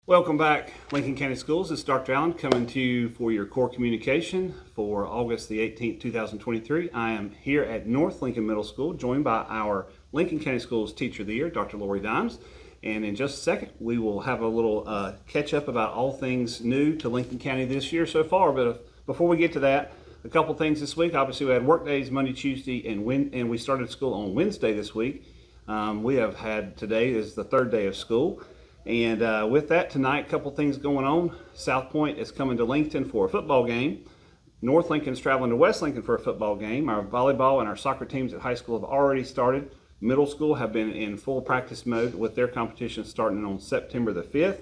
Welcome back, Lincoln County Schools. This is Dr. Allen coming to you for your core communication for August the 18th, 2023. I am here at North Lincoln Middle School, joined by our Lincoln County Schools Teacher of the Year, Dr. Laurie Dymes. And in just a second, we will have a little catch up about all things new to Lincoln County this year so far. But before we get to that, a couple things this week. Obviously, we had work days Monday, Tuesday, and we started school on Wednesday this week. We have had today is the third day of school. And with that, tonight, a couple things going on. South Point is coming to Lincoln for a football game. North Lincoln's traveling to West Lincoln for a football game. Our volleyball and our soccer teams at high school have already started. Middle school have been in full practice mode with their competition starting on September the 5th.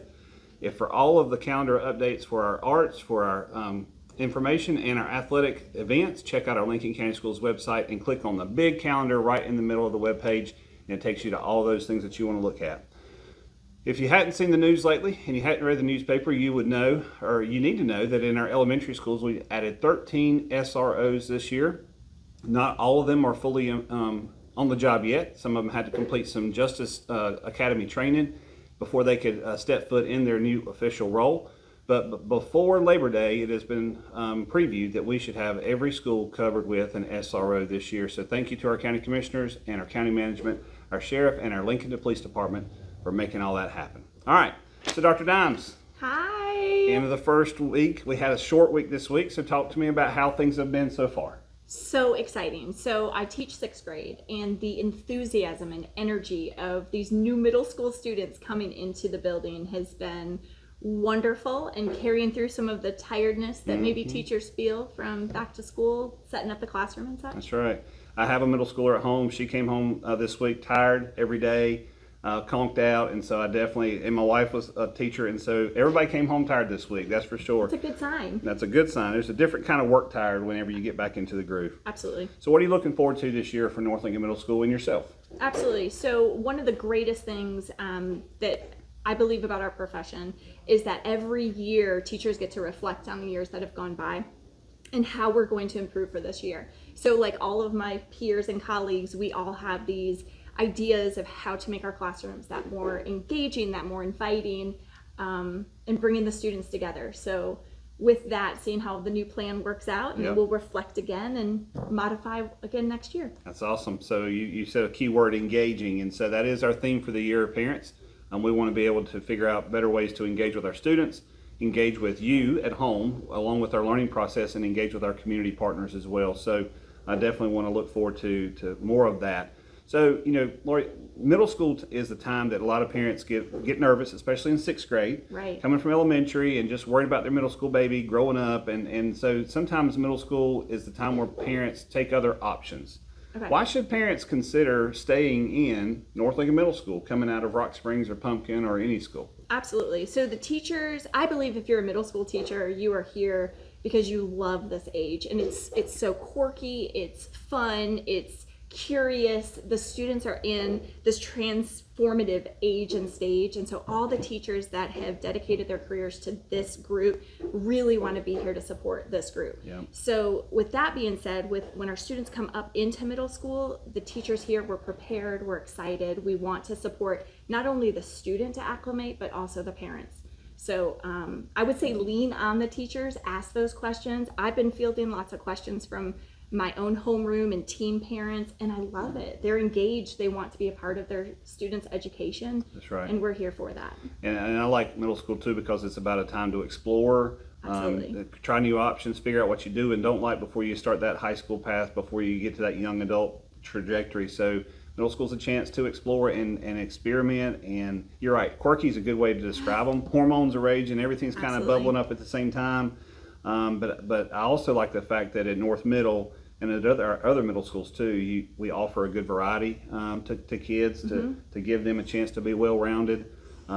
If for all of the calendar updates for our arts, for our information, and our athletic events, check out our Lincoln County Schools website and click on the big calendar right in the middle of the web page, and it takes you to all those things that you want to look at. If you hadn't seen the news lately and you hadn't read the newspaper, you would know, or you need to know, that in our elementary schools we added 13 SROs this year. Not all of them are fully on the job yet. Some of them had to complete some Justice Academy training before they could step foot in their new official role. But before Labor Day, it has been previewed that we should have every school covered with an SRO this year. So thank you to our county commissioners and our county management, our sheriff, and our Lincoln Police Department for making all that happen. All right, so Dr. Dymes. Hi. End of the first week. We had a short week this week, so talk to me about how things have been so far. So exciting. So I teach sixth grade, and the enthusiasm and energy of these new middle school students coming into the building has been wonderful and carrying through some of the tiredness that maybe teachers feel from back to school, setting up the classroom and such. That's right. I have a middle schooler at home. She came home this week tired every day. Conked out, and so I definitely, and my wife was a teacher, and so everybody came home tired this week, that's for sure. That's a good sign. That's a good sign. There's a different kind of work tired whenever you get back into the groove. Absolutely. So what are you looking forward to this year for North Lincoln Middle School and yourself? Absolutely. So one of the greatest things that I believe about our profession is that every year teachers get to reflect on the years that have gone by and how we're going to improve for this year. So like all of my peers and colleagues, we all have these ideas of how to make our classrooms that more engaging, that more inviting, and bringing the students together. So with that, seeing how the new plan works out, and we'll reflect again and modify again next year. That's awesome. So you said a key word, engaging, and so that is our theme for the year, parents. We want to be able to figure out better ways to engage with our students, engage with you at home along with our learning process, and engage with our community partners as well. So I definitely want to look forward to more of that. So, Laurie, middle school is the time that a lot of parents get nervous, especially in sixth grade. Right. Coming from elementary and just worried about their middle school baby growing up. And so sometimes middle school is the time where parents take other options. Okay. Why should parents consider staying in North Lincoln Middle School, coming out of Rock Springs or Pumpkin or any school? Absolutely. So the teachers, I believe if you're a middle school teacher, you are here because you love this age. And it's so quirky, it's fun, it's curious. The students are in this transformative age and stage, and so all the teachers that have dedicated their careers to this group really want to be here to support this group. Yeah. So with that being said, when our students come up into middle school, the teachers here, we're prepared, we're excited, we want to support not only the student to acclimate but also the parents. So I would say lean on the teachers, ask those questions. I've been fielding lots of questions from my own homeroom and teen parents, and I love it. They're engaged. They want to be a part of their students' education. That's right. And we're here for that. And I like middle school too because it's about a time to explore, try new options, figure out what you do and don't like before you start that high school path, before you get to that young adult trajectory. So middle school's a chance to explore and experiment. And you're right, quirky is a good way to describe them. Hormones are raging, everything's kind of bubbling up at the same time. But I also like the fact that at North Middle and at other middle schools too, we offer a good variety to kids to give them a chance to be well-rounded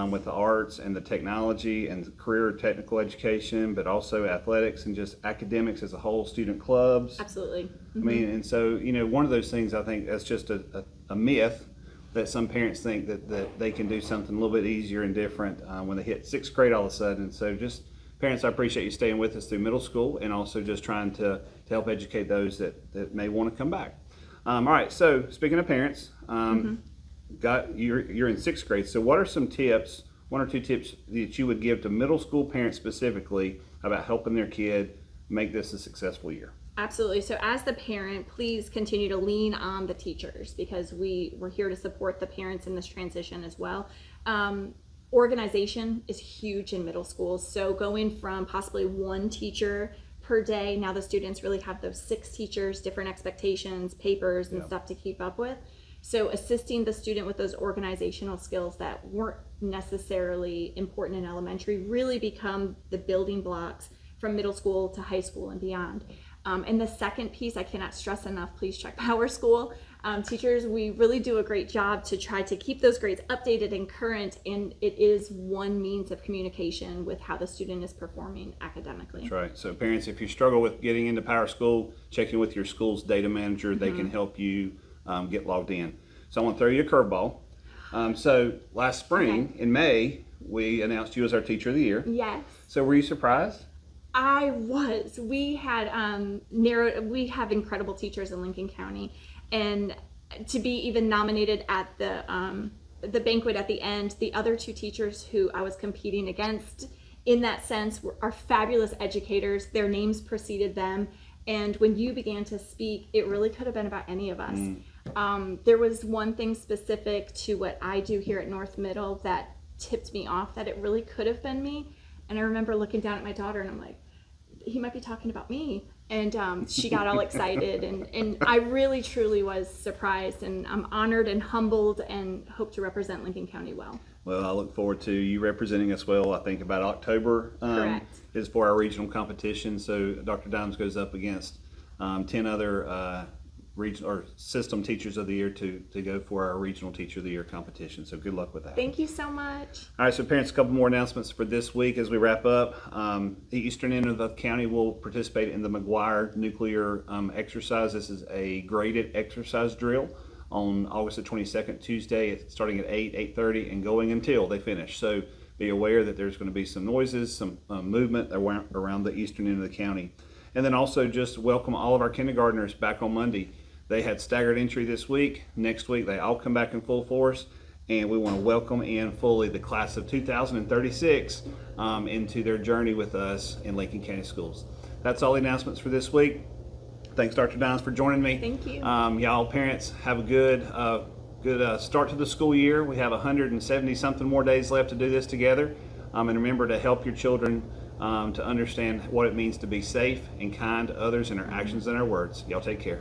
with the arts and the technology and the career technical education, but also athletics and just academics as a whole, student clubs. Absolutely. Mm-hmm. I mean, and so, one of those things I think that's just a myth that some parents think that they can do something a little bit easier and different when they hit sixth grade all of a sudden. So just parents, I appreciate you staying with us through middle school and also just trying to help educate those that may want to come back. All right, so speaking of parents, you're in sixth grade, so what are some tips 1 or 2 tips that you would give to middle school parents specifically about helping their kid make this a successful year. Absolutely. So as the parent, please continue to lean on the teachers, because we're here to support the parents in this transition as well. Organization is huge in middle schools. So going from possibly 1 teacher per day, now the students really have those 6 teachers, different expectations, papers and stuff to keep up with. So assisting the student with those organizational skills that weren't necessarily important in elementary really become the building blocks from middle school to high school and beyond. And the second piece, I cannot stress enough, please check Power School. Teachers, we really do a great job to try to keep those grades updated and current, and it is one means of communication with how the student is performing academically. That's right. So parents, if you struggle with getting into Power School, check in with your school's data manager. They can help you get logged in. So I want to throw you a curveball. So last spring, in May, we announced you as our Teacher of the Year. Yes. So were you surprised? I was. We had we have incredible teachers in Lincoln County, and to be even nominated at the banquet at the end, the other 2 teachers who I was competing against in that sense are fabulous educators. Their names preceded them, and when you began to speak, it really could have been about any of us. There was one thing specific to what I do here at North Middle that tipped me off that it really could have been me. And I remember looking down at my daughter and I'm like, he might be talking about me. And she got all excited, and I really truly was surprised, and I'm honored and humbled and hope to represent Lincoln County well. Well, I look forward to you representing us well. I think about October is for our regional competition. So Dr. Dymes goes up against 10 other regional or system teachers of the year to go for our regional teacher of the year competition. So good luck with that. Thank you so much. All right, so parents, a couple more announcements for this week as we wrap up. The eastern end of the county will participate in the McGuire nuclear exercise. This is a graded exercise drill on August the 22nd, Tuesday. It's starting at 8:30 and going until they finish. So be aware that there's going to be some noises, some movement around the eastern end of the county. And then also just welcome all of our kindergartners back on Monday. They had staggered entry this week. Next week, they all come back in full force, and we want to welcome in fully the class of 2036 into their journey with us in Lincoln County Schools. That's all the announcements for this week. Thanks, Dr. Dynes, for joining me. Thank you. Y'all parents, have a good start to the school year. We have 170-something more days left to do this together. And remember to help your children to understand what it means to be safe and kind to others in our actions and our words. Y'all take care.